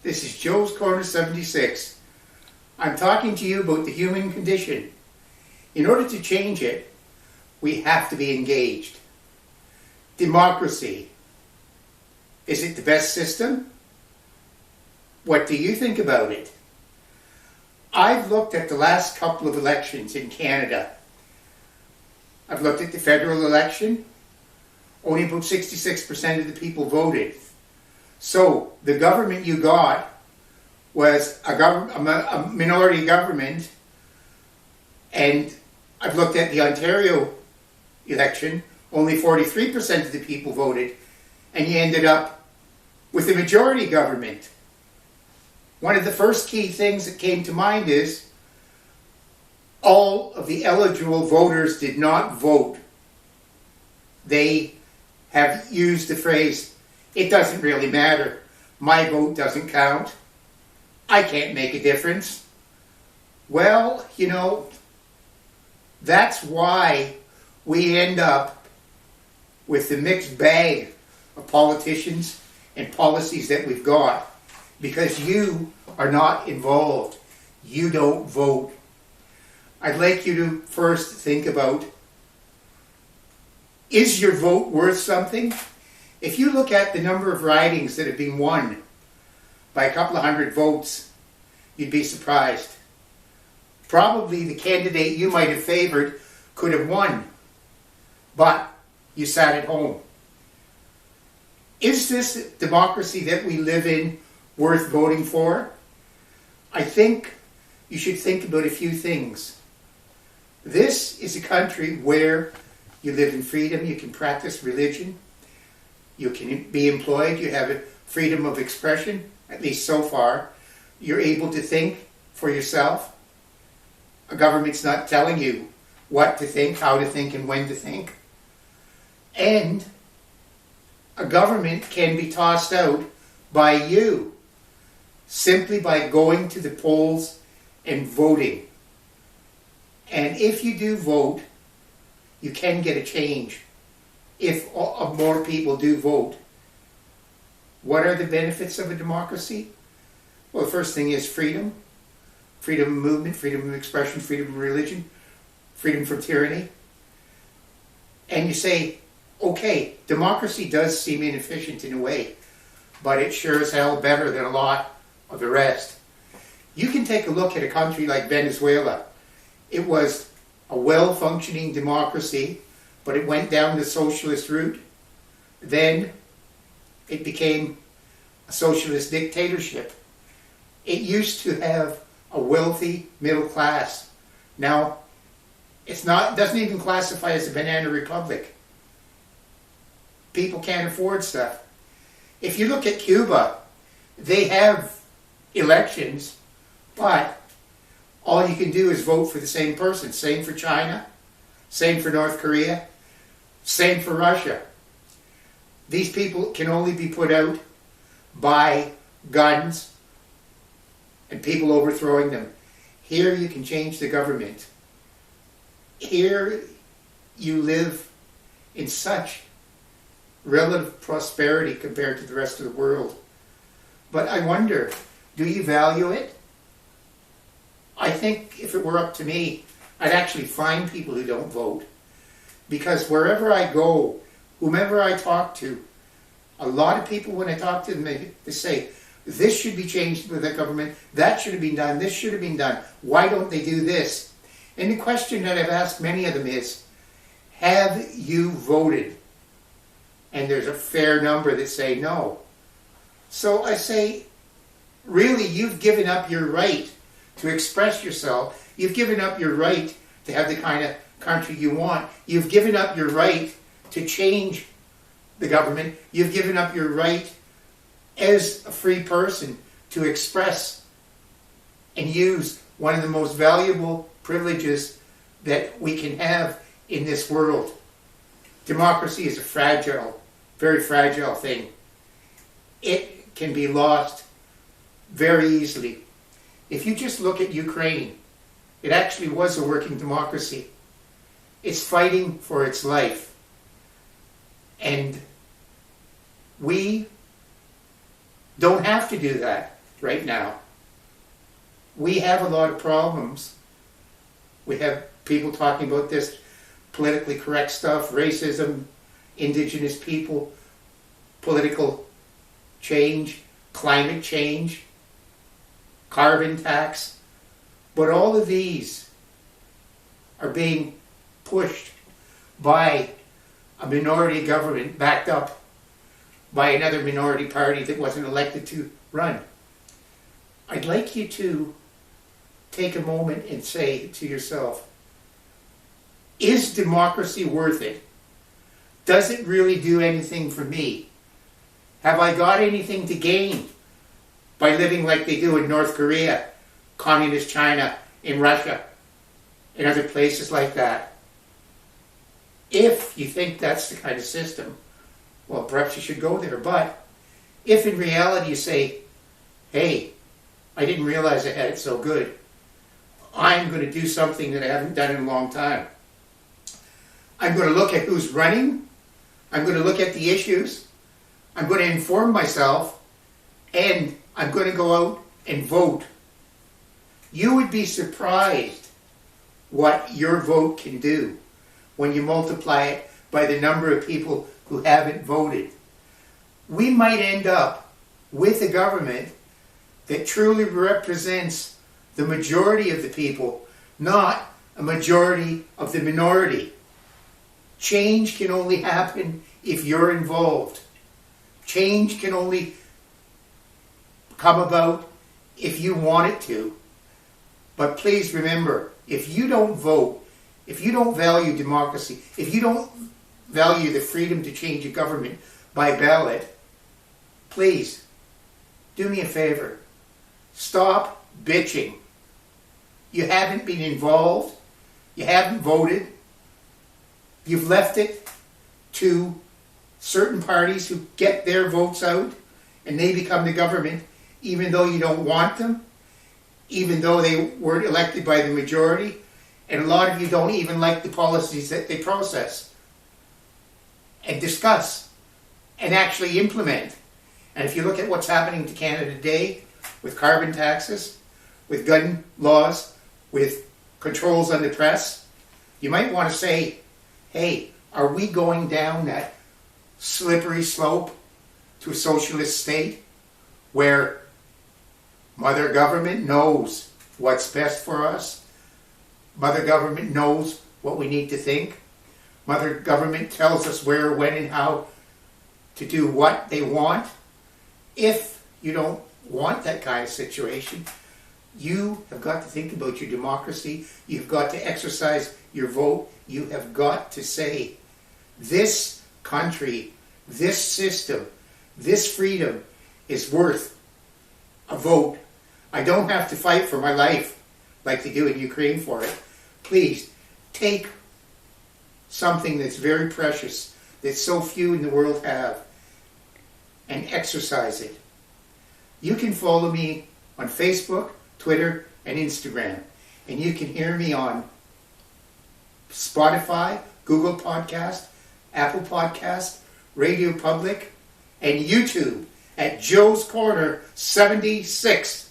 This is Joe's Corner 76. I'm talking to you about the human condition. In order to change it, we have to be engaged. Democracy. Is it the best system? What do you think about it? I've looked at the last couple of elections in Canada. I've looked at the federal election. Only about 66% of the people voted. So the government you got was a minority government, and I've looked at the Ontario election. Only 43% of the people voted, and you ended up with a majority government. One of the first key things that came to mind is all of the eligible voters did not vote. They have used the phrase, "It doesn't really matter. My vote doesn't count. I can't make a difference." Well, that's why we end up with the mixed bag of politicians and policies that we've got, because you are not involved. You don't vote. I'd like you to first think about, is your vote worth something? If you look at the number of ridings that have been won by a couple of hundred votes, you'd be surprised. Probably the candidate you might have favored could have won, but you sat at home. Is this democracy that we live in worth voting for? I think you should think about a few things. This is a country where you live in freedom, you can practice religion, you can be employed, you have a freedom of expression, at least so far. You're able to think for yourself. A government's not telling you what to think, how to think, and when to think. And a government can be tossed out by you simply by going to the polls and voting. And if you do vote, you can get a change if more people do vote. What are the benefits of a democracy? Well, the first thing is freedom. Freedom of movement, freedom of expression, freedom of religion, freedom from tyranny. And you say, okay, democracy does seem inefficient in a way, but it's sure as hell better than a lot of the rest. You can take a look at a country like Venezuela. It was a well-functioning democracy, but it went down the socialist route. Then it became a socialist dictatorship. It used to have a wealthy middle class. Now, it doesn't even classify as a banana republic. People can't afford stuff. If you look at Cuba, they have elections, but all you can do is vote for the same person. Same for China, same for North Korea, same for Russia. These people can only be put out by guns and people overthrowing them. Here you can change the government. Here you live in such relative prosperity compared to the rest of the world. But I wonder, do you value it? I think if it were up to me, I'd actually find people who don't vote. Because wherever I go, whomever I talk to, a lot of people, when I talk to them, they say, this should be changed with the government, that should have been done, this should have been done. Why don't they do this? And the question that I've asked many of them is, have you voted? And there's a fair number that say no. So I say, really, you've given up your right to express yourself. You've given up your right to have the kind of country you want. You've given up your right to change the government. You've given up your right as a free person to express and use one of the most valuable privileges that we can have in this world. Democracy is a fragile, very fragile thing. It can be lost very easily. If you just look at Ukraine, it actually was a working democracy. It's fighting for its life. And we don't have to do that. right now. We have a lot of problems. We have people talking about this politically correct stuff, racism, indigenous people, political change, climate change, carbon tax. But all of these are being pushed by a minority government backed up by another minority party that wasn't elected to run. I'd like you to take a moment and say to yourself, is democracy worth it? Does it really do anything for me? Have I got anything to gain by living like they do in North Korea, Communist China, in Russia, and other places like that? If you think that's the kind of system, well, perhaps you should go there. But if in reality you say, hey, I didn't realize I had it so good, I'm going to do something that I haven't done in a long time. I'm going to look at who's running. I'm going to look at the issues. I'm going to inform myself. And I'm going to go out and vote. You would be surprised what your vote can do when you multiply it by the number of people who haven't voted. We might end up with a government that truly represents the majority of the people, not a majority of the minority. Change can only happen if you're involved. Change can only come about if you want it to. But please remember, if you don't vote, if you don't value democracy, if you don't value the freedom to change a government by ballot, please, do me a favor. Stop bitching. You haven't been involved. You haven't voted. You've left it to certain parties who get their votes out and they become the government even though you don't want them, even though they weren't elected by the majority, and a lot of you don't even like the policies that they process and discuss and actually implement. And if you look at what's happening to Canada today with carbon taxes, with gun laws, with controls on the press, you might want to say, hey, are we going down that slippery slope to a socialist state where Mother Government knows what's best for us? Mother Government knows what we need to think. Mother Government tells us where, when, and how to do what they want. If you don't want that kind of situation, you have got to think about your democracy. You've got to exercise your vote. You have got to say, this country, this system, this freedom is worth a vote. I don't have to fight for my life like they do in Ukraine for it. Please, take something that's very precious, that so few in the world have, and exercise it. You can follow me on Facebook, Twitter, and Instagram. And you can hear me on Spotify, Google Podcast, Apple Podcast, Radio Public, and YouTube at Joe's Corner 76.